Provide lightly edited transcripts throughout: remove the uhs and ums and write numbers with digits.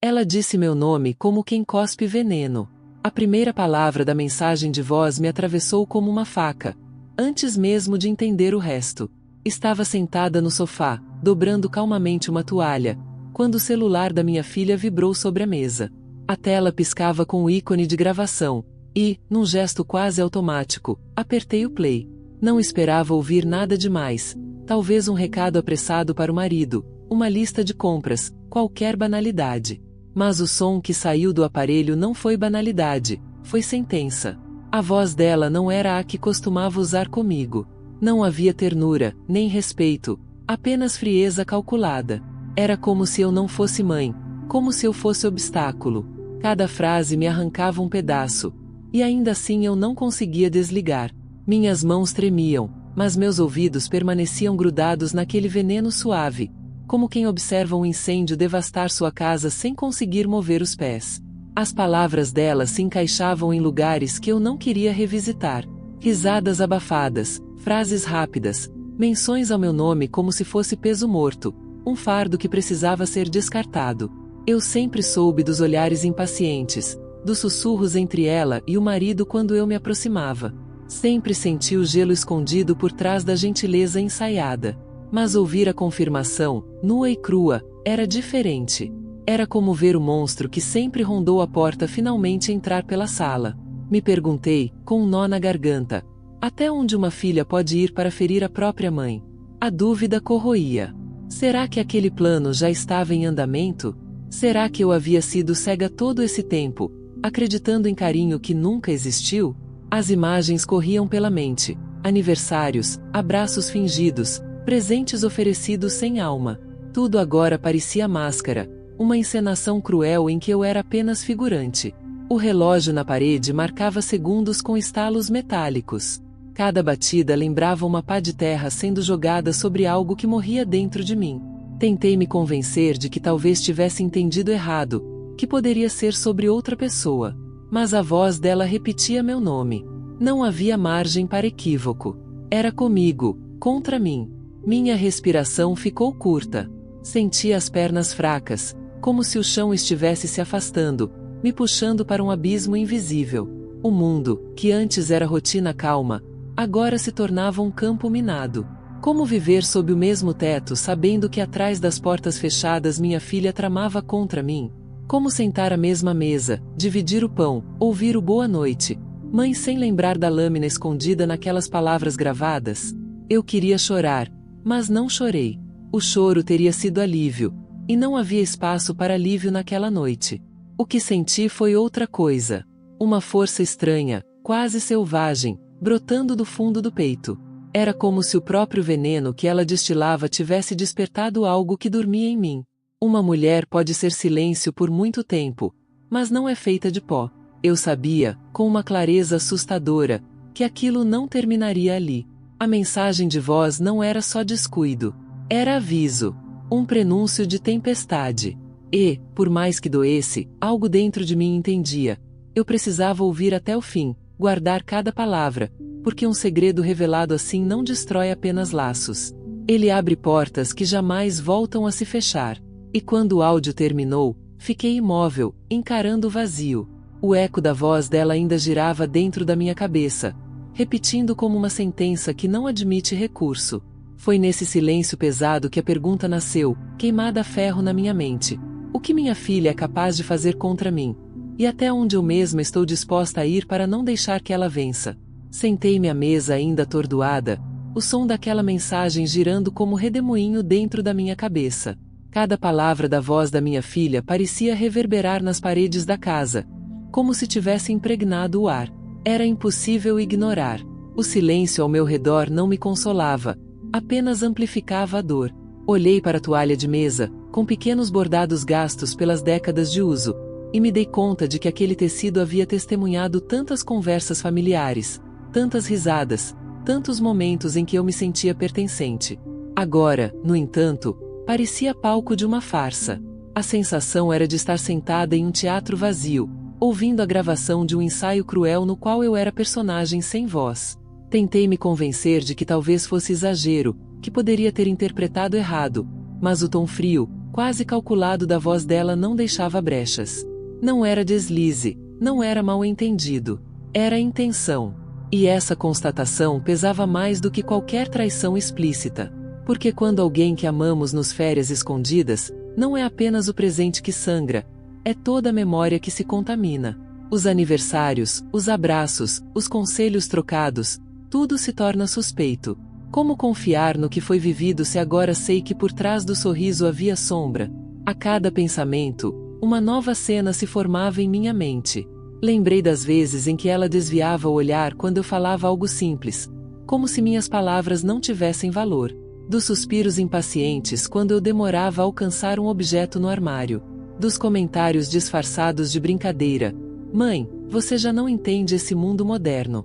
Ela disse meu nome como quem cospe veneno. A primeira palavra da mensagem de voz me atravessou como uma faca, antes mesmo de entender o resto. Estava sentada no sofá, dobrando calmamente uma toalha, quando o celular da minha filha vibrou sobre a mesa. A tela piscava com o ícone de gravação, e, num gesto quase automático, apertei o play. Não esperava ouvir nada demais, talvez um recado apressado para o marido, uma lista de compras, qualquer banalidade. Mas o som que saiu do aparelho não foi banalidade, foi sentença. A voz dela não era a que costumava usar comigo. Não havia ternura, nem respeito, apenas frieza calculada. Era como se eu não fosse mãe, como se eu fosse obstáculo. Cada frase me arrancava um pedaço. E ainda assim eu não conseguia desligar. Minhas mãos tremiam, mas meus ouvidos permaneciam grudados naquele veneno suave, como quem observa um incêndio devastar sua casa sem conseguir mover os pés. As palavras dela se encaixavam em lugares que eu não queria revisitar. Risadas abafadas, frases rápidas, menções ao meu nome como se fosse peso morto, um fardo que precisava ser descartado. Eu sempre soube dos olhares impacientes, dos sussurros entre ela e o marido quando eu me aproximava. Sempre senti o gelo escondido por trás da gentileza ensaiada. Mas ouvir a confirmação, nua e crua, era diferente. Era como ver o monstro que sempre rondou a porta finalmente entrar pela sala. Me perguntei, com um nó na garganta, até onde uma filha pode ir para ferir a própria mãe? A dúvida corroía. Será que aquele plano já estava em andamento? Será que eu havia sido cega todo esse tempo, acreditando em carinho que nunca existiu? As imagens corriam pela mente. Aniversários, abraços fingidos, presentes oferecidos sem alma. Tudo agora parecia máscara, uma encenação cruel em que eu era apenas figurante. O relógio na parede marcava segundos com estalos metálicos. Cada batida lembrava uma pá de terra sendo jogada sobre algo que morria dentro de mim. Tentei me convencer de que talvez tivesse entendido errado, que poderia ser sobre outra pessoa. Mas a voz dela repetia meu nome. Não havia margem para equívoco. Era comigo, contra mim. Minha respiração ficou curta. Senti as pernas fracas, como se o chão estivesse se afastando, me puxando para um abismo invisível. O mundo, que antes era rotina calma, agora se tornava um campo minado. Como viver sob o mesmo teto sabendo que atrás das portas fechadas minha filha tramava contra mim? Como sentar à mesma mesa, dividir o pão, ouvir o boa noite, mãe sem lembrar da lâmina escondida naquelas palavras gravadas? Eu queria chorar, mas não chorei. O choro teria sido alívio, e não havia espaço para alívio naquela noite. O que senti foi outra coisa. Uma força estranha, quase selvagem, brotando do fundo do peito. Era como se o próprio veneno que ela destilava tivesse despertado algo que dormia em mim. Uma mulher pode ser silêncio por muito tempo, mas não é feita de pó. Eu sabia, com uma clareza assustadora, que aquilo não terminaria ali. A mensagem de voz não era só descuido. Era aviso. Um prenúncio de tempestade. E, por mais que doesse, algo dentro de mim entendia. Eu precisava ouvir até o fim, guardar cada palavra, porque um segredo revelado assim não destrói apenas laços. Ele abre portas que jamais voltam a se fechar. E quando o áudio terminou, fiquei imóvel, encarando o vazio. O eco da voz dela ainda girava dentro da minha cabeça, repetindo como uma sentença que não admite recurso. Foi nesse silêncio pesado que a pergunta nasceu, queimada a ferro na minha mente. O que minha filha é capaz de fazer contra mim? E até onde eu mesma estou disposta a ir para não deixar que ela vença? Sentei-me à mesa ainda atordoada, o som daquela mensagem girando como redemoinho dentro da minha cabeça. Cada palavra da voz da minha filha parecia reverberar nas paredes da casa, como se tivesse impregnado o ar. Era impossível ignorar. O silêncio ao meu redor não me consolava, apenas amplificava a dor. Olhei para a toalha de mesa, com pequenos bordados gastos pelas décadas de uso, e me dei conta de que aquele tecido havia testemunhado tantas conversas familiares, tantas risadas, tantos momentos em que eu me sentia pertencente. Agora, no entanto, parecia palco de uma farsa. A sensação era de estar sentada em um teatro vazio, ouvindo a gravação de um ensaio cruel no qual eu era personagem sem voz. Tentei me convencer de que talvez fosse exagero, que poderia ter interpretado errado, mas o tom frio, quase calculado da voz dela não deixava brechas. Não era deslize, não era mal-entendido. Era intenção. E essa constatação pesava mais do que qualquer traição explícita. Porque quando alguém que amamos nos fere às escondidas, não é apenas o presente que sangra, é toda a memória que se contamina. Os aniversários, os abraços, os conselhos trocados, tudo se torna suspeito. Como confiar no que foi vivido se agora sei que por trás do sorriso havia sombra? A cada pensamento, uma nova cena se formava em minha mente. Lembrei das vezes em que ela desviava o olhar quando eu falava algo simples, como se minhas palavras não tivessem valor. Dos suspiros impacientes quando eu demorava a alcançar um objeto no armário. Dos comentários disfarçados de brincadeira. Mãe, você já não entende esse mundo moderno.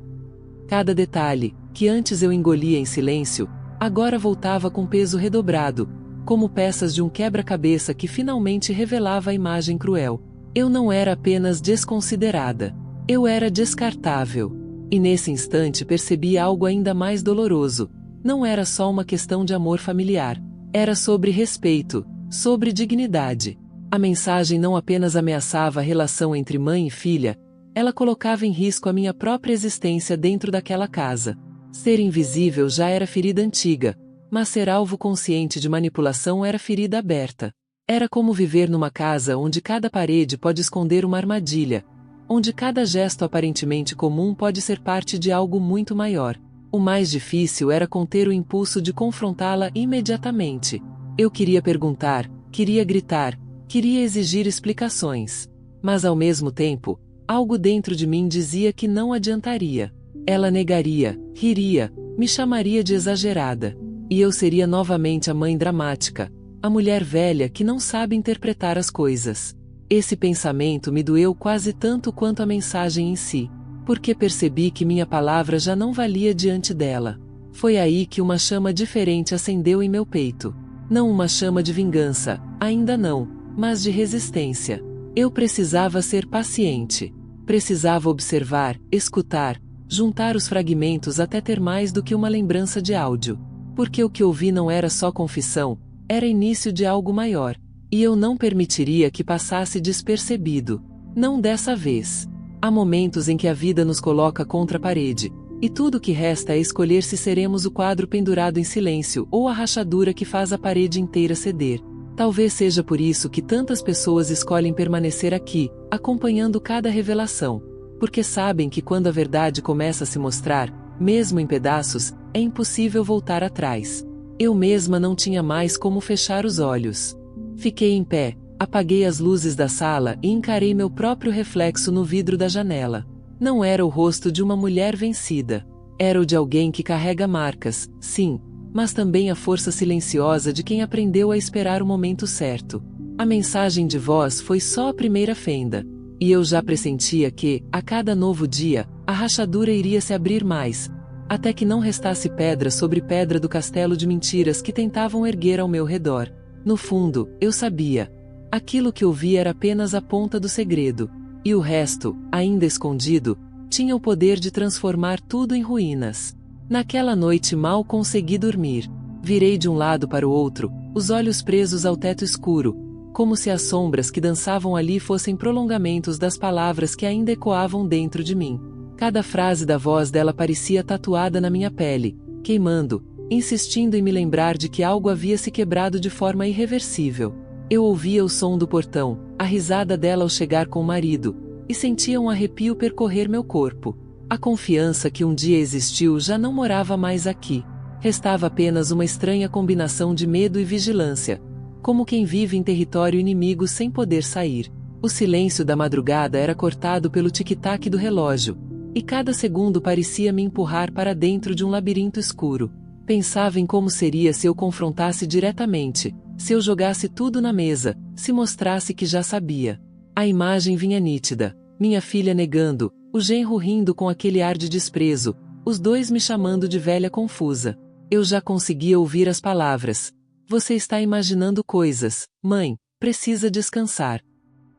Cada detalhe, que antes eu engolia em silêncio, agora voltava com peso redobrado, como peças de um quebra-cabeça que finalmente revelava a imagem cruel. Eu não era apenas desconsiderada. Eu era descartável. E nesse instante percebi algo ainda mais doloroso. Não era só uma questão de amor familiar. Era sobre respeito, sobre dignidade. A mensagem não apenas ameaçava a relação entre mãe e filha, ela colocava em risco a minha própria existência dentro daquela casa. Ser invisível já era ferida antiga, mas ser alvo consciente de manipulação era ferida aberta. Era como viver numa casa onde cada parede pode esconder uma armadilha, onde cada gesto aparentemente comum pode ser parte de algo muito maior. O mais difícil era conter o impulso de confrontá-la imediatamente. Eu queria perguntar, queria gritar, queria exigir explicações. Mas ao mesmo tempo, algo dentro de mim dizia que não adiantaria. Ela negaria, riria, me chamaria de exagerada. E eu seria novamente a mãe dramática, a mulher velha que não sabe interpretar as coisas. Esse pensamento me doeu quase tanto quanto a mensagem em si, porque percebi que minha palavra já não valia diante dela. Foi aí que uma chama diferente acendeu em meu peito. Não uma chama de vingança, ainda não, mas de resistência. Eu precisava ser paciente. Precisava observar, escutar, juntar os fragmentos até ter mais do que uma lembrança de áudio. Porque o que ouvi não era só confissão, era início de algo maior. E eu não permitiria que passasse despercebido. Não dessa vez. Há momentos em que a vida nos coloca contra a parede, e tudo o que resta é escolher se seremos o quadro pendurado em silêncio ou a rachadura que faz a parede inteira ceder. Talvez seja por isso que tantas pessoas escolhem permanecer aqui, acompanhando cada revelação. Porque sabem que quando a verdade começa a se mostrar, mesmo em pedaços, é impossível voltar atrás. Eu mesma não tinha mais como fechar os olhos. Fiquei em pé, apaguei as luzes da sala e encarei meu próprio reflexo no vidro da janela. Não era o rosto de uma mulher vencida. Era o de alguém que carrega marcas, sim, mas também a força silenciosa de quem aprendeu a esperar o momento certo. A mensagem de voz foi só a primeira fenda. E eu já pressentia que, a cada novo dia, a rachadura iria se abrir mais, até que não restasse pedra sobre pedra do castelo de mentiras que tentavam erguer ao meu redor. No fundo, eu sabia. Aquilo que ouvi era apenas a ponta do segredo. E o resto, ainda escondido, tinha o poder de transformar tudo em ruínas. Naquela noite mal consegui dormir. Virei de um lado para o outro, os olhos presos ao teto escuro, como se as sombras que dançavam ali fossem prolongamentos das palavras que ainda ecoavam dentro de mim. Cada frase da voz dela parecia tatuada na minha pele, queimando, insistindo em me lembrar de que algo havia se quebrado de forma irreversível. Eu ouvia o som do portão, a risada dela ao chegar com o marido, e sentia um arrepio percorrer meu corpo. A confiança que um dia existiu já não morava mais aqui. Restava apenas uma estranha combinação de medo e vigilância, como quem vive em território inimigo sem poder sair. O silêncio da madrugada era cortado pelo tic-tac do relógio, e cada segundo parecia me empurrar para dentro de um labirinto escuro. Pensava em como seria se eu confrontasse diretamente, se eu jogasse tudo na mesa, se mostrasse que já sabia. A imagem vinha nítida, minha filha negando, o genro rindo com aquele ar de desprezo, os dois me chamando de velha confusa. Eu já conseguia ouvir as palavras. Você está imaginando coisas, mãe, precisa descansar.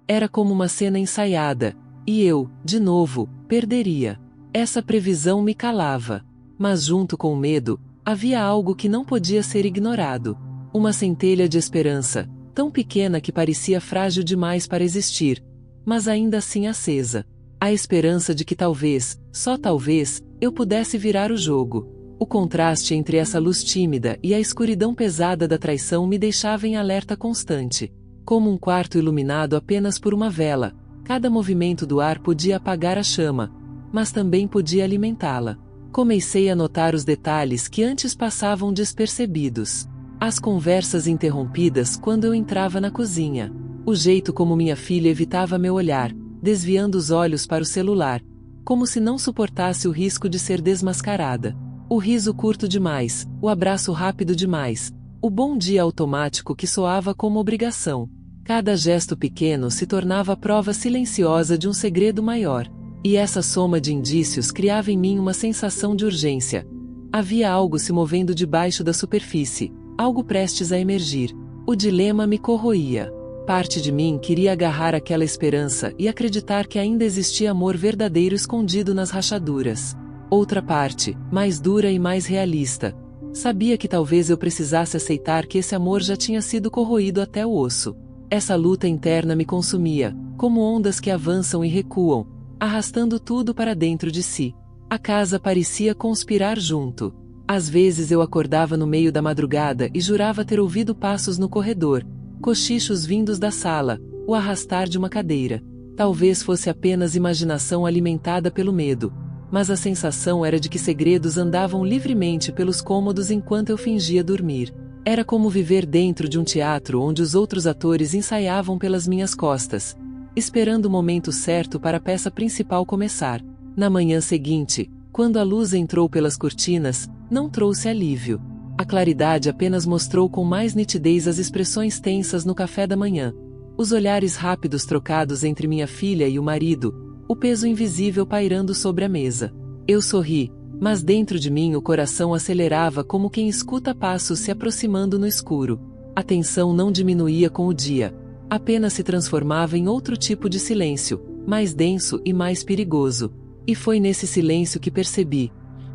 Era como uma cena ensaiada, e eu, de novo, perderia. Essa previsão me calava. Mas junto com o medo, havia algo que não podia ser ignorado. Uma centelha de esperança, tão pequena que parecia frágil demais para existir, mas ainda assim acesa. A esperança de que talvez, só talvez, eu pudesse virar o jogo. O contraste entre essa luz tímida e a escuridão pesada da traição me deixava em alerta constante. Como um quarto iluminado apenas por uma vela, cada movimento do ar podia apagar a chama, mas também podia alimentá-la. Comecei a notar os detalhes que antes passavam despercebidos. As conversas interrompidas quando eu entrava na cozinha. O jeito como minha filha evitava meu olhar, desviando os olhos para o celular, como se não suportasse o risco de ser desmascarada. O riso curto demais, o abraço rápido demais, o bom dia automático que soava como obrigação. Cada gesto pequeno se tornava prova silenciosa de um segredo maior. E essa soma de indícios criava em mim uma sensação de urgência. Havia algo se movendo debaixo da superfície, algo prestes a emergir. O dilema me corroía. Parte de mim queria agarrar aquela esperança e acreditar que ainda existia amor verdadeiro escondido nas rachaduras. Outra parte, mais dura e mais realista, sabia que talvez eu precisasse aceitar que esse amor já tinha sido corroído até o osso. Essa luta interna me consumia, como ondas que avançam e recuam, arrastando tudo para dentro de si. A casa parecia conspirar junto. Às vezes eu acordava no meio da madrugada e jurava ter ouvido passos no corredor, cochichos vindos da sala, o arrastar de uma cadeira. Talvez fosse apenas imaginação alimentada pelo medo, mas a sensação era de que segredos andavam livremente pelos cômodos enquanto eu fingia dormir. Era como viver dentro de um teatro onde os outros atores ensaiavam pelas minhas costas, esperando o momento certo para a peça principal começar. Na manhã seguinte, quando a luz entrou pelas cortinas, não trouxe alívio. A claridade apenas mostrou com mais nitidez as expressões tensas no café da manhã, os olhares rápidos trocados entre minha filha e o marido, o peso invisível pairando sobre a mesa. Eu sorri, mas dentro de mim o coração acelerava como quem escuta passos se aproximando no escuro. A tensão não diminuía com o dia, apenas se transformava em outro tipo de silêncio, mais denso e mais perigoso. E foi nesse silêncio que percebi.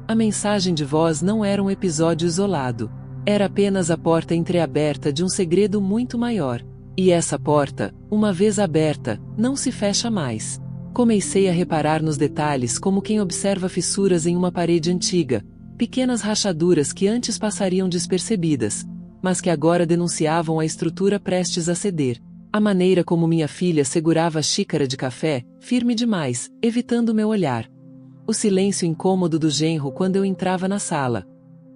A mensagem de voz não era um episódio isolado. Era apenas a porta entreaberta de um segredo muito maior. E essa porta, uma vez aberta, não se fecha mais. Comecei a reparar nos detalhes como quem observa fissuras em uma parede antiga, pequenas rachaduras que antes passariam despercebidas, mas que agora denunciavam a estrutura prestes a ceder. A maneira como minha filha segurava a xícara de café, firme demais, evitando meu olhar. O silêncio incômodo do genro quando eu entrava na sala.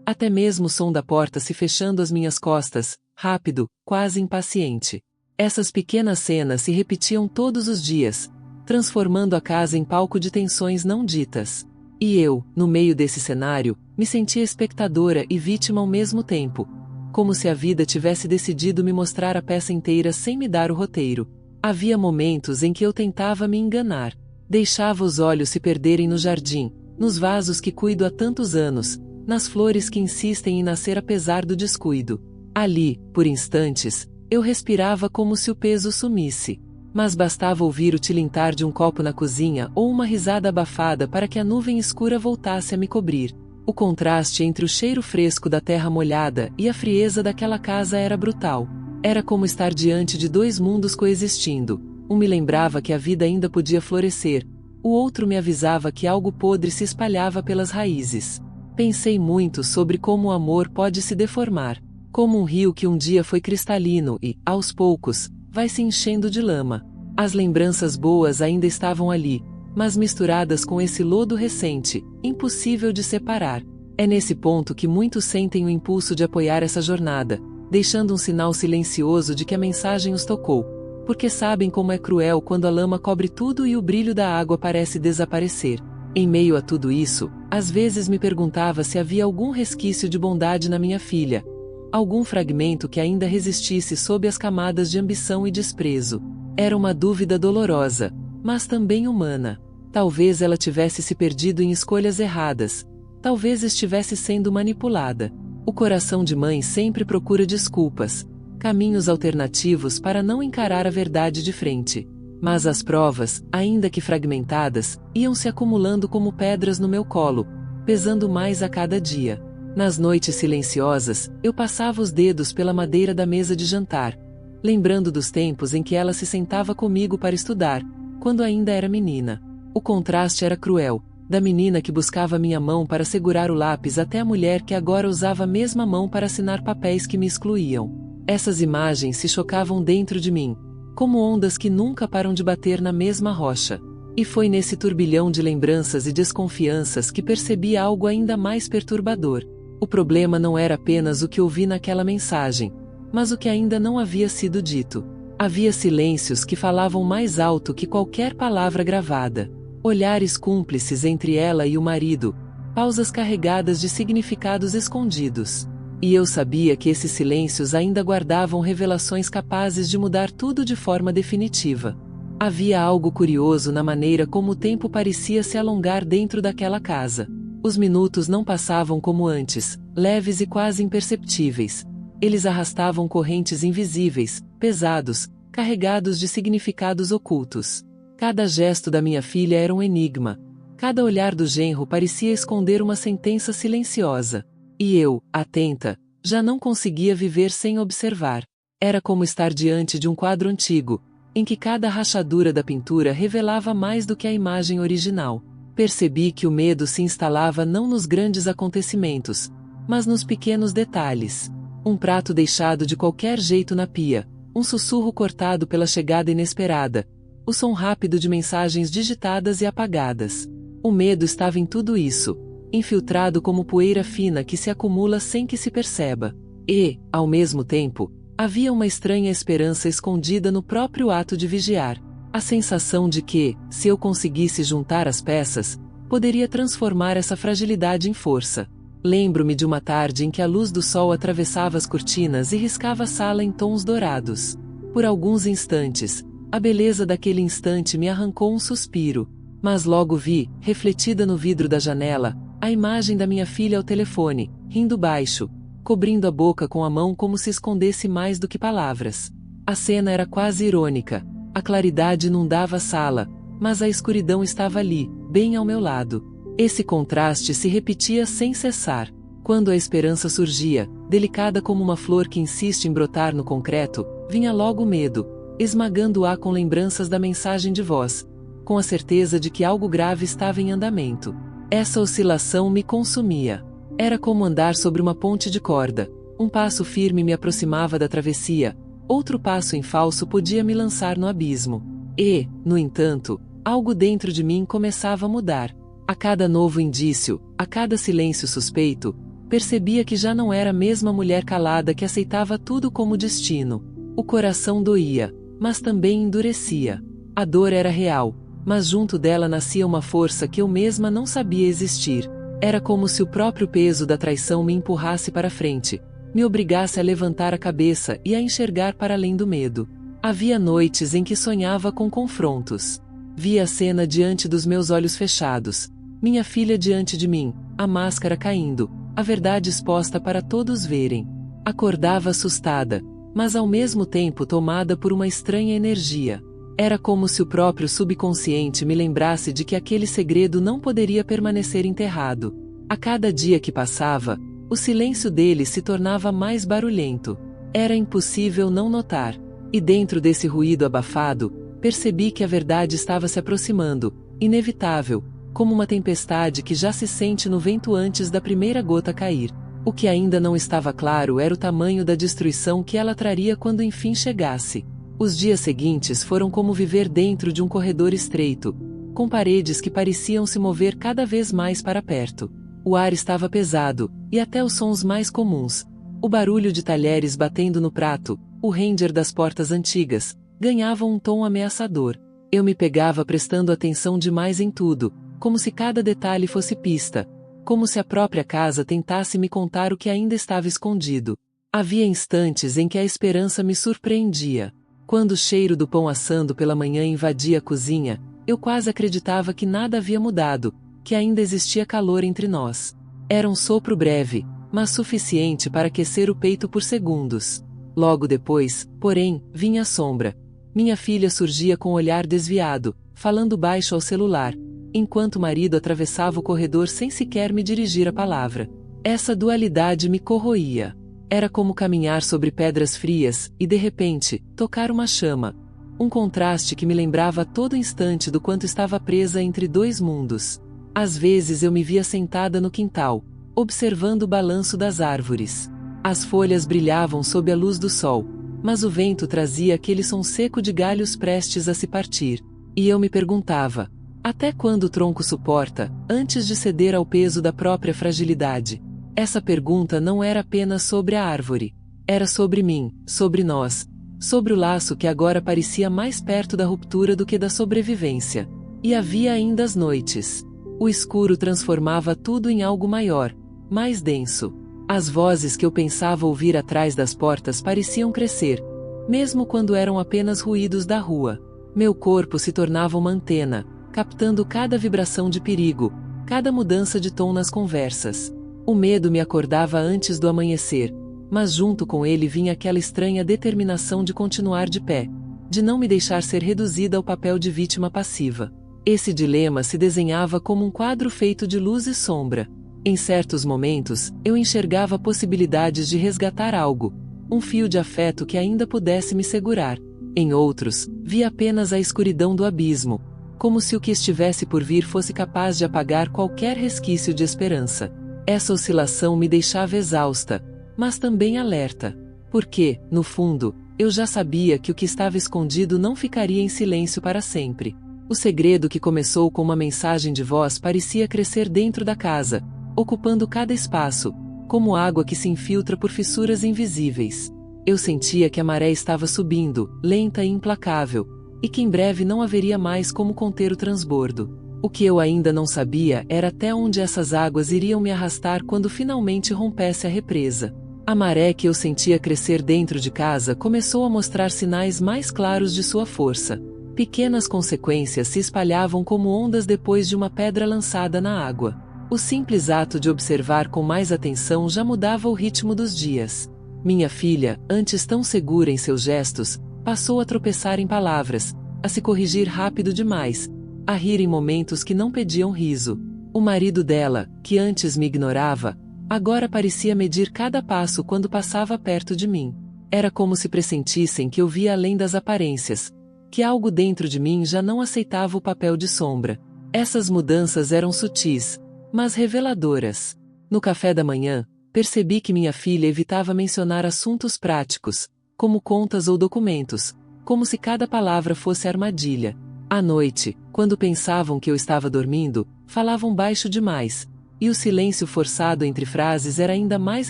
Até mesmo o som da porta se fechando às minhas costas, rápido, quase impaciente. Essas pequenas cenas se repetiam todos os dias, transformando a casa em palco de tensões não ditas. E eu, no meio desse cenário, me sentia espectadora e vítima ao mesmo tempo, como se a vida tivesse decidido me mostrar a peça inteira sem me dar o roteiro. Havia momentos em que eu tentava me enganar. Deixava os olhos se perderem no jardim, nos vasos que cuido há tantos anos, nas flores que insistem em nascer apesar do descuido. Ali, por instantes, eu respirava como se o peso sumisse. Mas bastava ouvir o tilintar de um copo na cozinha ou uma risada abafada para que a nuvem escura voltasse a me cobrir. O contraste entre o cheiro fresco da terra molhada e a frieza daquela casa era brutal. Era como estar diante de dois mundos coexistindo. Um me lembrava que a vida ainda podia florescer, o outro me avisava que algo podre se espalhava pelas raízes. Pensei muito sobre como o amor pode se deformar, como um rio que um dia foi cristalino e, aos poucos, vai se enchendo de lama. As lembranças boas ainda estavam ali, mas misturadas com esse lodo recente, impossível de separar. É nesse ponto que muitos sentem o impulso de apoiar essa jornada, deixando um sinal silencioso de que a mensagem os tocou, porque sabem como é cruel quando a lama cobre tudo e o brilho da água parece desaparecer. Em meio a tudo isso, às vezes me perguntava se havia algum resquício de bondade na minha filha, algum fragmento que ainda resistisse sob as camadas de ambição e desprezo. Era uma dúvida dolorosa, mas também humana. Talvez ela tivesse se perdido em escolhas erradas, talvez estivesse sendo manipulada. O coração de mãe sempre procura desculpas, caminhos alternativos para não encarar a verdade de frente. Mas as provas, ainda que fragmentadas, iam se acumulando como pedras no meu colo, pesando mais a cada dia. Nas noites silenciosas, eu passava os dedos pela madeira da mesa de jantar, lembrando dos tempos em que ela se sentava comigo para estudar, quando ainda era menina. O contraste era cruel, da menina que buscava minha mão para segurar o lápis até a mulher que agora usava a mesma mão para assinar papéis que me excluíam. Essas imagens se chocavam dentro de mim, como ondas que nunca param de bater na mesma rocha. E foi nesse turbilhão de lembranças e desconfianças que percebi algo ainda mais perturbador. O problema não era apenas o que ouvi naquela mensagem, mas o que ainda não havia sido dito. Havia silêncios que falavam mais alto que qualquer palavra gravada. Olhares cúmplices entre ela e o marido, pausas carregadas de significados escondidos. E eu sabia que esses silêncios ainda guardavam revelações capazes de mudar tudo de forma definitiva. Havia algo curioso na maneira como o tempo parecia se alongar dentro daquela casa. Os minutos não passavam como antes, leves e quase imperceptíveis. Eles arrastavam correntes invisíveis, pesados, carregados de significados ocultos. Cada gesto da minha filha era um enigma. Cada olhar do genro parecia esconder uma sentença silenciosa. E eu, atenta, já não conseguia viver sem observar. Era como estar diante de um quadro antigo, em que cada rachadura da pintura revelava mais do que a imagem original. Percebi que o medo se instalava não nos grandes acontecimentos, mas nos pequenos detalhes. Um prato deixado de qualquer jeito na pia, um sussurro cortado pela chegada inesperada, o som rápido de mensagens digitadas e apagadas. O medo estava em tudo isso, infiltrado como poeira fina que se acumula sem que se perceba. E, ao mesmo tempo, havia uma estranha esperança escondida no próprio ato de vigiar. A sensação de que, se eu conseguisse juntar as peças, poderia transformar essa fragilidade em força. Lembro-me de uma tarde em que a luz do sol atravessava as cortinas e riscava a sala em tons dourados. Por alguns instantes, a beleza daquele instante me arrancou um suspiro. Mas logo vi, refletida no vidro da janela, a imagem da minha filha ao telefone, rindo baixo, cobrindo a boca com a mão como se escondesse mais do que palavras. A cena era quase irônica. A claridade inundava a sala, mas a escuridão estava ali, bem ao meu lado. Esse contraste se repetia sem cessar. Quando a esperança surgia, delicada como uma flor que insiste em brotar no concreto, vinha logo o medo, esmagando-a com lembranças da mensagem de voz, com a certeza de que algo grave estava em andamento. Essa oscilação me consumia. Era como andar sobre uma ponte de corda. Um passo firme me aproximava da travessia, outro passo em falso podia me lançar no abismo. E, no entanto, algo dentro de mim começava a mudar. A cada novo indício, a cada silêncio suspeito, percebia que já não era a mesma mulher calada que aceitava tudo como destino. O coração doía, mas também endurecia. A dor era real, mas junto dela nascia uma força que eu mesma não sabia existir. Era como se o próprio peso da traição me empurrasse para frente, me obrigasse a levantar a cabeça e a enxergar para além do medo. Havia noites em que sonhava com confrontos. Via a cena diante dos meus olhos fechados, minha filha diante de mim, a máscara caindo, a verdade exposta para todos verem. Acordava assustada, mas ao mesmo tempo tomada por uma estranha energia. Era como se o próprio subconsciente me lembrasse de que aquele segredo não poderia permanecer enterrado. A cada dia que passava, o silêncio dele se tornava mais barulhento. Era impossível não notar. E dentro desse ruído abafado, percebi que a verdade estava se aproximando, inevitável, como uma tempestade que já se sente no vento antes da primeira gota cair. O que ainda não estava claro era o tamanho da destruição que ela traria quando enfim chegasse. Os dias seguintes foram como viver dentro de um corredor estreito, com paredes que pareciam se mover cada vez mais para perto. O ar estava pesado, e até os sons mais comuns. O barulho de talheres batendo no prato, o ranger das portas antigas, ganhavam um tom ameaçador. Eu me pegava prestando atenção demais em tudo, como se cada detalhe fosse pista, como se a própria casa tentasse me contar o que ainda estava escondido. Havia instantes em que a esperança me surpreendia. Quando o cheiro do pão assando pela manhã invadia a cozinha, eu quase acreditava que nada havia mudado, que ainda existia calor entre nós. Era um sopro breve, mas suficiente para aquecer o peito por segundos. Logo depois, porém, vinha a sombra. Minha filha surgia com o olhar desviado, falando baixo ao celular, enquanto o marido atravessava o corredor sem sequer me dirigir a palavra. Essa dualidade me corroía. Era como caminhar sobre pedras frias e, de repente, tocar uma chama. Um contraste que me lembrava a todo instante do quanto estava presa entre dois mundos. Às vezes eu me via sentada no quintal, observando o balanço das árvores. As folhas brilhavam sob a luz do sol, mas o vento trazia aquele som seco de galhos prestes a se partir. E eu me perguntava, até quando o tronco suporta, antes de ceder ao peso da própria fragilidade? Essa pergunta não era apenas sobre a árvore. Era sobre mim, sobre nós, sobre o laço que agora parecia mais perto da ruptura do que da sobrevivência. E havia ainda as noites. O escuro transformava tudo em algo maior, mais denso. As vozes que eu pensava ouvir atrás das portas pareciam crescer, mesmo quando eram apenas ruídos da rua. Meu corpo se tornava uma antena, captando cada vibração de perigo, cada mudança de tom nas conversas. O medo me acordava antes do amanhecer, mas junto com ele vinha aquela estranha determinação de continuar de pé, de não me deixar ser reduzida ao papel de vítima passiva. Esse dilema se desenhava como um quadro feito de luz e sombra. Em certos momentos, eu enxergava possibilidades de resgatar algo, um fio de afeto que ainda pudesse me segurar. Em outros, via apenas a escuridão do abismo, como se o que estivesse por vir fosse capaz de apagar qualquer resquício de esperança. Essa oscilação me deixava exausta, mas também alerta, porque, no fundo, eu já sabia que o que estava escondido não ficaria em silêncio para sempre. O segredo que começou com uma mensagem de voz parecia crescer dentro da casa, ocupando cada espaço, como água que se infiltra por fissuras invisíveis. Eu sentia que a maré estava subindo, lenta e implacável, e que em breve não haveria mais como conter o transbordo. O que eu ainda não sabia era até onde essas águas iriam me arrastar quando finalmente rompesse a represa. A maré que eu sentia crescer dentro de casa começou a mostrar sinais mais claros de sua força. Pequenas consequências se espalhavam como ondas depois de uma pedra lançada na água. O simples ato de observar com mais atenção já mudava o ritmo dos dias. Minha filha, antes tão segura em seus gestos, passou a tropeçar em palavras, a se corrigir rápido demais, a rir em momentos que não pediam riso. O marido dela, que antes me ignorava, agora parecia medir cada passo quando passava perto de mim. Era como se pressentissem que eu via além das aparências, que algo dentro de mim já não aceitava o papel de sombra. Essas mudanças eram sutis, mas reveladoras. No café da manhã, percebi que minha filha evitava mencionar assuntos práticos, como contas ou documentos, como se cada palavra fosse armadilha. À noite, quando pensavam que eu estava dormindo, falavam baixo demais, e o silêncio forçado entre frases era ainda mais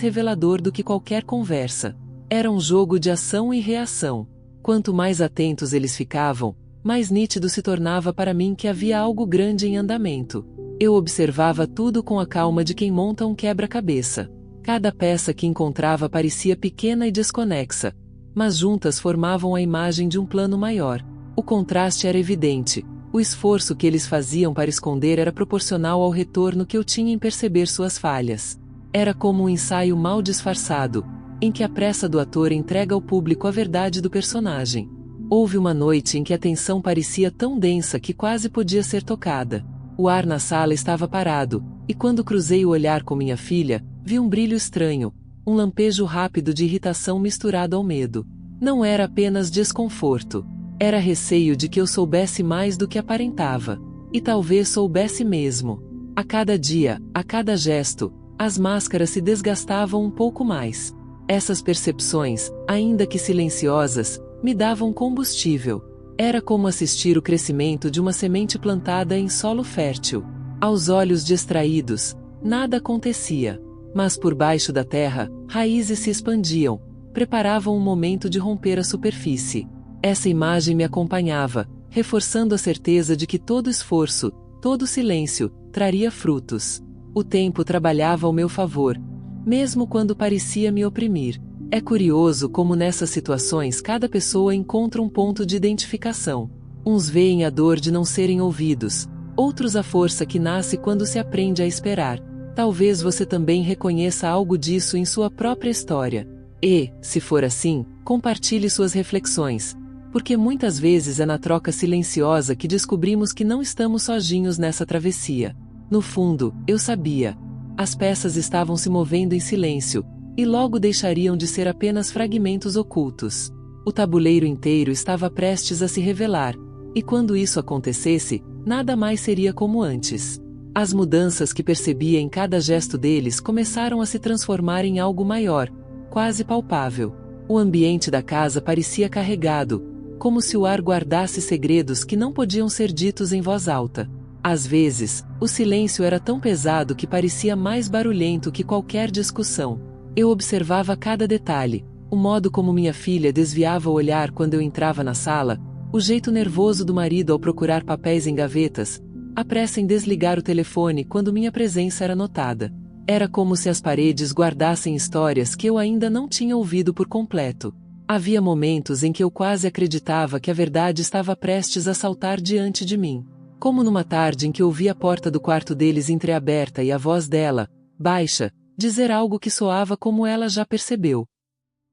revelador do que qualquer conversa. Era um jogo de ação e reação. Quanto mais atentos eles ficavam, mais nítido se tornava para mim que havia algo grande em andamento. Eu observava tudo com a calma de quem monta um quebra-cabeça. Cada peça que encontrava parecia pequena e desconexa, mas juntas formavam a imagem de um plano maior. O contraste era evidente. O esforço que eles faziam para esconder era proporcional ao retorno que eu tinha em perceber suas falhas. Era como um ensaio mal disfarçado, em que a pressa do ator entrega ao público a verdade do personagem. Houve uma noite em que a tensão parecia tão densa que quase podia ser tocada. O ar na sala estava parado, e quando cruzei o olhar com minha filha, vi um brilho estranho, um lampejo rápido de irritação misturado ao medo. Não era apenas desconforto. Era receio de que eu soubesse mais do que aparentava. E talvez soubesse mesmo. A cada dia, a cada gesto, as máscaras se desgastavam um pouco mais. Essas percepções, ainda que silenciosas, me davam combustível. Era como assistir o crescimento de uma semente plantada em solo fértil. Aos olhos distraídos, nada acontecia. Mas por baixo da terra, raízes se expandiam, preparavam um momento de romper a superfície. Essa imagem me acompanhava, reforçando a certeza de que todo esforço, todo silêncio, traria frutos. O tempo trabalhava ao meu favor, mesmo quando parecia me oprimir. É curioso como nessas situações cada pessoa encontra um ponto de identificação. Uns veem a dor de não serem ouvidos, outros a força que nasce quando se aprende a esperar. Talvez você também reconheça algo disso em sua própria história. E, se for assim, compartilhe suas reflexões, porque muitas vezes é na troca silenciosa que descobrimos que não estamos sozinhos nessa travessia. No fundo, eu sabia. As peças estavam se movendo em silêncio, e logo deixariam de ser apenas fragmentos ocultos. O tabuleiro inteiro estava prestes a se revelar, e quando isso acontecesse, nada mais seria como antes. As mudanças que percebia em cada gesto deles começaram a se transformar em algo maior, quase palpável. O ambiente da casa parecia carregado, como se o ar guardasse segredos que não podiam ser ditos em voz alta. Às vezes, o silêncio era tão pesado que parecia mais barulhento que qualquer discussão. Eu observava cada detalhe, o modo como minha filha desviava o olhar quando eu entrava na sala, o jeito nervoso do marido ao procurar papéis em gavetas, a pressa em desligar o telefone quando minha presença era notada. Era como se as paredes guardassem histórias que eu ainda não tinha ouvido por completo. Havia momentos em que eu quase acreditava que a verdade estava prestes a saltar diante de mim. Como numa tarde em que ouvi a porta do quarto deles entreaberta e a voz dela, baixa, dizer algo que soava como ela já percebeu.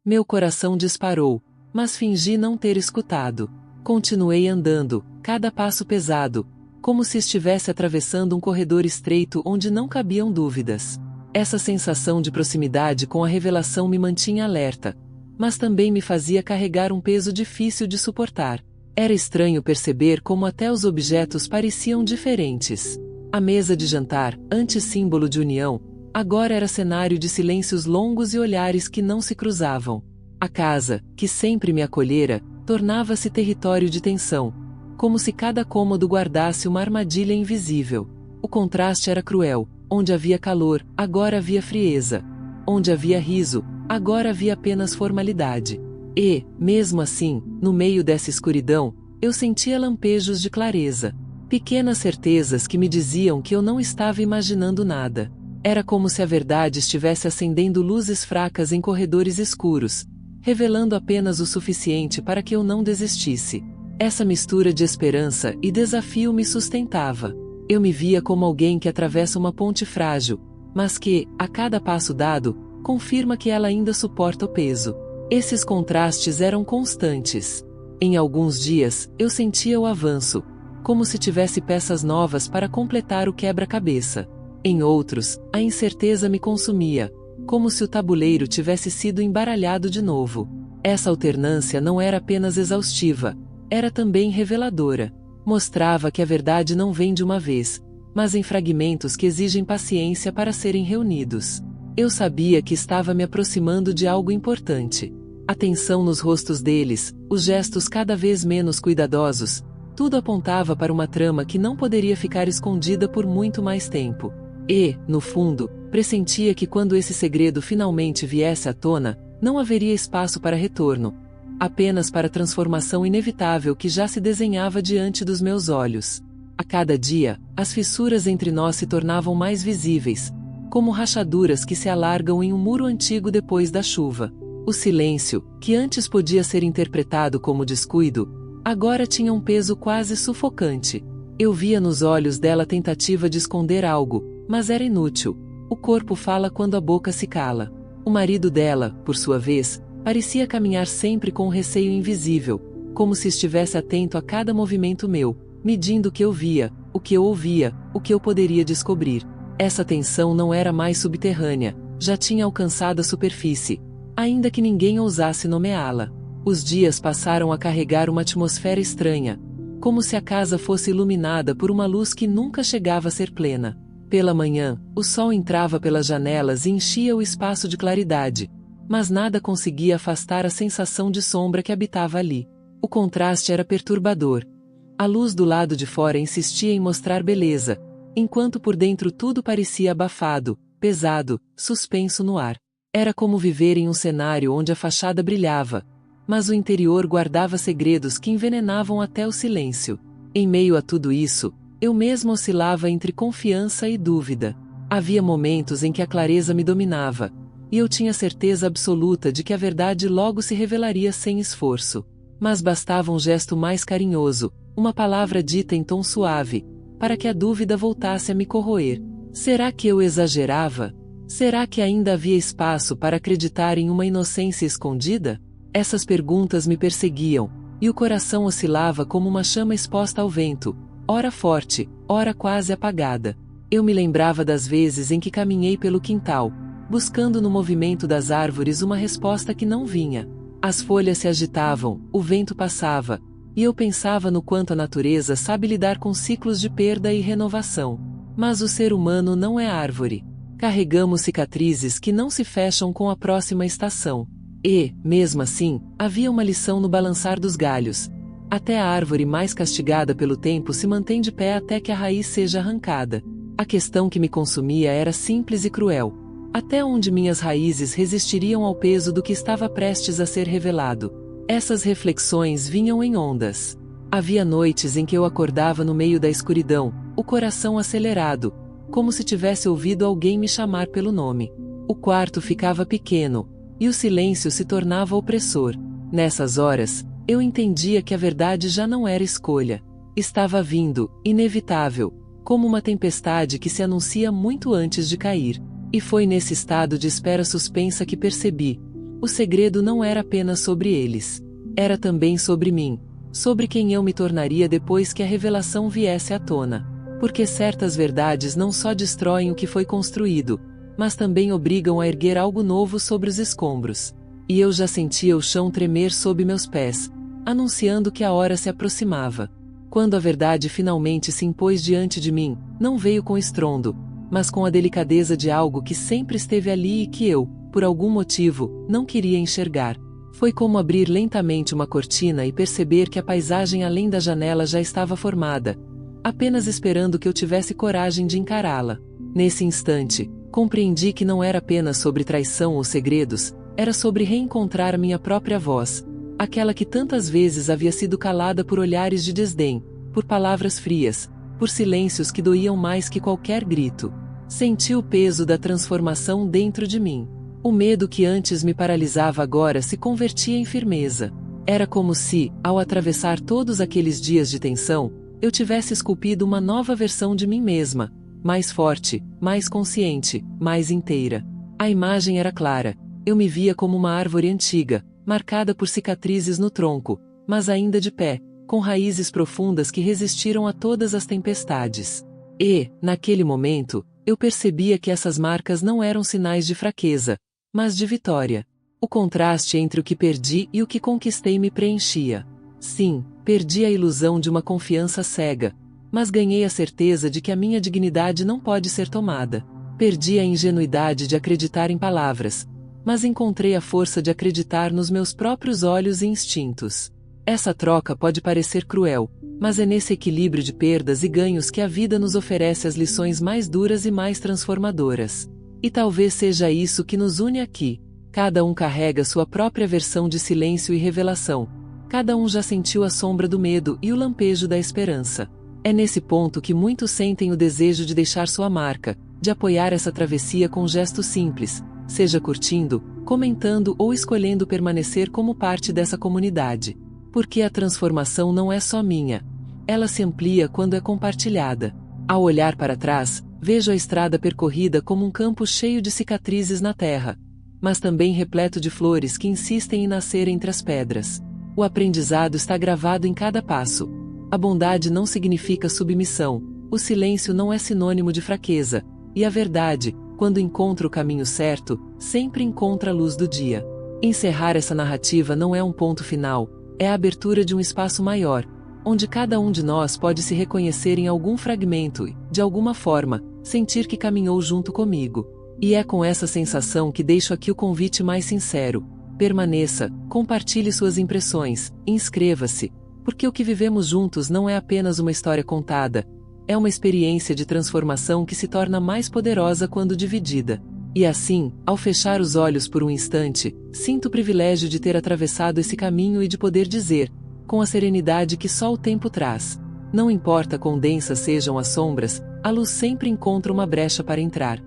Meu coração disparou, mas fingi não ter escutado. Continuei andando, cada passo pesado, como se estivesse atravessando um corredor estreito onde não cabiam dúvidas. Essa sensação de proximidade com a revelação me mantinha alerta, mas também me fazia carregar um peso difícil de suportar. Era estranho perceber como até os objetos pareciam diferentes. A mesa de jantar, antes símbolo de união, agora era cenário de silêncios longos e olhares que não se cruzavam. A casa, que sempre me acolhera, tornava-se território de tensão, como se cada cômodo guardasse uma armadilha invisível. O contraste era cruel. Onde havia calor, agora havia frieza. Onde havia riso, agora havia apenas formalidade. E, mesmo assim, no meio dessa escuridão, eu sentia lampejos de clareza. Pequenas certezas que me diziam que eu não estava imaginando nada. Era como se a verdade estivesse acendendo luzes fracas em corredores escuros, revelando apenas o suficiente para que eu não desistisse. Essa mistura de esperança e desafio me sustentava. Eu me via como alguém que atravessa uma ponte frágil, mas que, a cada passo dado, confirma que ela ainda suporta o peso. Esses contrastes eram constantes. Em alguns dias, eu sentia o avanço, como se tivesse peças novas para completar o quebra-cabeça. Em outros, a incerteza me consumia, como se o tabuleiro tivesse sido embaralhado de novo. Essa alternância não era apenas exaustiva, era também reveladora. Mostrava que a verdade não vem de uma vez, mas em fragmentos que exigem paciência para serem reunidos. Eu sabia que estava me aproximando de algo importante. A tensão nos rostos deles, os gestos cada vez menos cuidadosos, tudo apontava para uma trama que não poderia ficar escondida por muito mais tempo. E, no fundo, pressentia que quando esse segredo finalmente viesse à tona, não haveria espaço para retorno, apenas para a transformação inevitável que já se desenhava diante dos meus olhos. A cada dia, as fissuras entre nós se tornavam mais visíveis, como rachaduras que se alargam em um muro antigo depois da chuva. O silêncio, que antes podia ser interpretado como descuido, agora tinha um peso quase sufocante. Eu via nos olhos dela a tentativa de esconder algo, mas era inútil. O corpo fala quando a boca se cala. O marido dela, por sua vez, parecia caminhar sempre com um receio invisível, como se estivesse atento a cada movimento meu, medindo o que eu via, o que eu ouvia, o que eu poderia descobrir. Essa tensão não era mais subterrânea, já tinha alcançado a superfície, ainda que ninguém ousasse nomeá-la. Os dias passaram a carregar uma atmosfera estranha, como se a casa fosse iluminada por uma luz que nunca chegava a ser plena. Pela manhã, o sol entrava pelas janelas e enchia o espaço de claridade, mas nada conseguia afastar a sensação de sombra que habitava ali. O contraste era perturbador. A luz do lado de fora insistia em mostrar beleza, enquanto por dentro tudo parecia abafado, pesado, suspenso no ar. Era como viver em um cenário onde a fachada brilhava, mas o interior guardava segredos que envenenavam até o silêncio. Em meio a tudo isso, eu mesmo oscilava entre confiança e dúvida. Havia momentos em que a clareza me dominava, e eu tinha certeza absoluta de que a verdade logo se revelaria sem esforço. Mas bastava um gesto mais carinhoso, uma palavra dita em tom suave, para que a dúvida voltasse a me corroer. Será que eu exagerava? Será que ainda havia espaço para acreditar em uma inocência escondida? Essas perguntas me perseguiam, e o coração oscilava como uma chama exposta ao vento, ora forte, ora quase apagada. Eu me lembrava das vezes em que caminhei pelo quintal, buscando no movimento das árvores uma resposta que não vinha. As folhas se agitavam, o vento passava, e eu pensava no quanto a natureza sabe lidar com ciclos de perda e renovação. Mas o ser humano não é árvore. Carregamos cicatrizes que não se fecham com a próxima estação. E, mesmo assim, havia uma lição no balançar dos galhos. Até a árvore mais castigada pelo tempo se mantém de pé até que a raiz seja arrancada. A questão que me consumia era simples e cruel. Até onde minhas raízes resistiriam ao peso do que estava prestes a ser revelado? Essas reflexões vinham em ondas. Havia noites em que eu acordava no meio da escuridão, o coração acelerado, como se tivesse ouvido alguém me chamar pelo nome. O quarto ficava pequeno, e o silêncio se tornava opressor. Nessas horas, eu entendia que a verdade já não era escolha. Estava vindo, inevitável, como uma tempestade que se anuncia muito antes de cair. E foi nesse estado de espera suspensa que percebi: o segredo não era apenas sobre eles. Era também sobre mim, sobre quem eu me tornaria depois que a revelação viesse à tona. Porque certas verdades não só destroem o que foi construído, mas também obrigam a erguer algo novo sobre os escombros. E eu já sentia o chão tremer sob meus pés, anunciando que a hora se aproximava. Quando a verdade finalmente se impôs diante de mim, não veio com estrondo, mas com a delicadeza de algo que sempre esteve ali e que eu, por algum motivo, não queria enxergar. Foi como abrir lentamente uma cortina e perceber que a paisagem além da janela já estava formada, apenas esperando que eu tivesse coragem de encará-la. Nesse instante, compreendi que não era apenas sobre traição ou segredos, era sobre reencontrar minha própria voz, aquela que tantas vezes havia sido calada por olhares de desdém, por palavras frias, por silêncios que doíam mais que qualquer grito. Senti o peso da transformação dentro de mim. O medo que antes me paralisava agora se convertia em firmeza. Era como se, ao atravessar todos aqueles dias de tensão, eu tivesse esculpido uma nova versão de mim mesma, mais forte, mais consciente, mais inteira. A imagem era clara. Eu me via como uma árvore antiga, marcada por cicatrizes no tronco, mas ainda de pé, com raízes profundas que resistiram a todas as tempestades. E, naquele momento, eu percebia que essas marcas não eram sinais de fraqueza, mas de vitória. O contraste entre o que perdi e o que conquistei me preenchia. Sim, perdi a ilusão de uma confiança cega, mas ganhei a certeza de que a minha dignidade não pode ser tomada. Perdi a ingenuidade de acreditar em palavras, mas encontrei a força de acreditar nos meus próprios olhos e instintos. Essa troca pode parecer cruel, mas é nesse equilíbrio de perdas e ganhos que a vida nos oferece as lições mais duras e mais transformadoras. E talvez seja isso que nos une aqui. Cada um carrega sua própria versão de silêncio e revelação. Cada um já sentiu a sombra do medo e o lampejo da esperança. É nesse ponto que muitos sentem o desejo de deixar sua marca, de apoiar essa travessia com um gesto simples, seja curtindo, comentando ou escolhendo permanecer como parte dessa comunidade. Porque a transformação não é só minha. Ela se amplia quando é compartilhada. Ao olhar para trás, vejo a estrada percorrida como um campo cheio de cicatrizes na terra, mas também repleto de flores que insistem em nascer entre as pedras. O aprendizado está gravado em cada passo. A bondade não significa submissão, o silêncio não é sinônimo de fraqueza, e a verdade, quando encontra o caminho certo, sempre encontra a luz do dia. Encerrar essa narrativa não é um ponto final, é a abertura de um espaço maior, onde cada um de nós pode se reconhecer em algum fragmento e, de alguma forma, sentir que caminhou junto comigo. E é com essa sensação que deixo aqui o convite mais sincero. Permaneça, compartilhe suas impressões, inscreva-se, porque o que vivemos juntos não é apenas uma história contada, é uma experiência de transformação que se torna mais poderosa quando dividida. E assim, ao fechar os olhos por um instante, sinto o privilégio de ter atravessado esse caminho e de poder dizer, com a serenidade que só o tempo traz: não importa quão densas sejam as sombras, a luz sempre encontra uma brecha para entrar.